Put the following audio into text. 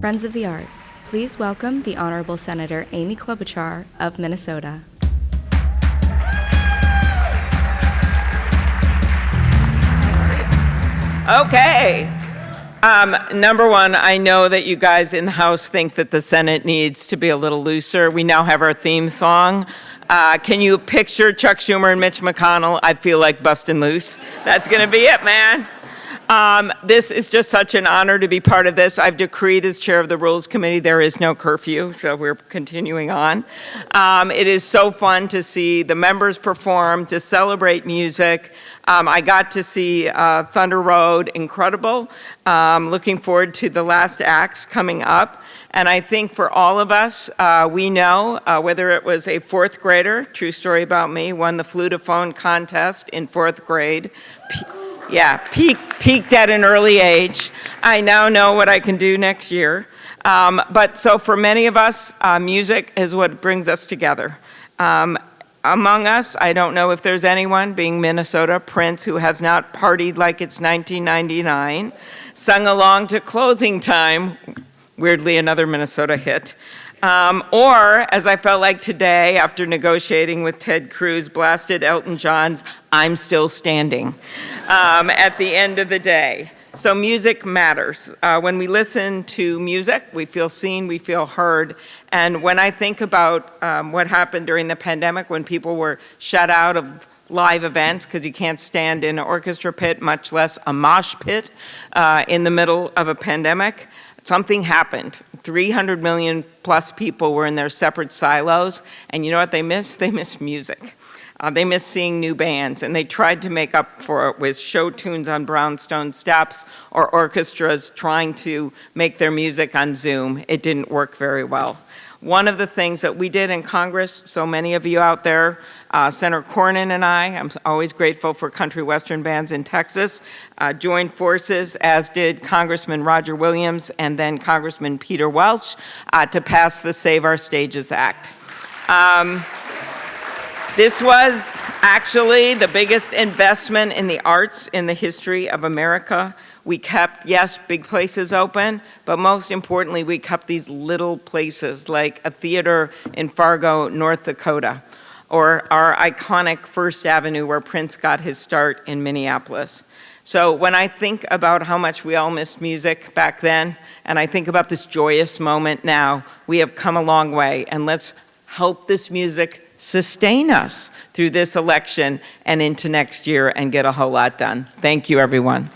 Friends of the Arts, please welcome the Honorable Senator Amy Klobuchar of Minnesota. Okay. Number one, I know that you guys in the House think that the Senate needs to be a little looser. We now have our theme song. Can you picture Chuck Schumer and Mitch McConnell? I feel like busting loose. That's going to be it, man. This is just such an honor to be part of this. I've decreed as chair of the Rules Committee, there is no curfew, so we're continuing on. It is so fun to see the members perform, to celebrate music. I got to see Thunder Road, incredible. Looking forward to the last acts coming up. And I think for all of us, we know whether it was a fourth grader, true story about me, won the flutophone contest in fourth grade. Peaked at an early age. I now know what I can do next year. But so for many of us, music is what brings us together. Among us, I don't know if there's anyone, being Minnesota, Prince, who has not partied like it's 1999, sung along to Closing Time, weirdly another Minnesota hit, or, as I felt like today, after negotiating with Ted Cruz, blasted Elton John's I'm Still Standing at the end of the day. So music matters. When we listen to music, we feel seen, we feel heard. And when I think about what happened during the pandemic, when people were shut out of live events because you can't stand in an orchestra pit, much less a mosh pit in the middle of a pandemic, something happened. 300 million plus people were in their separate silos, and you know what they missed? They missed music. They missed seeing new bands, and they tried to make up for it with show tunes on brownstone steps or orchestras trying to make their music on Zoom. It didn't work very well. One of the things that we did in Congress, so many of you out there, Senator Cornyn and I'm always grateful for country western bands in Texas, joined forces, as did Congressman Roger Williams and then Congressman Peter Welch, to pass the Save Our Stages Act. This was actually the biggest investment in the arts in the history of America. We kept, yes, big places open, but most importantly, we kept these little places like a theater in Fargo, North Dakota, or our iconic First Avenue where Prince got his start in Minneapolis. So when I think about how much we all missed music back then, and I think about this joyous moment now, we have come a long way, and let's help this music sustain us through this election and into next year and get a whole lot done. Thank you, everyone.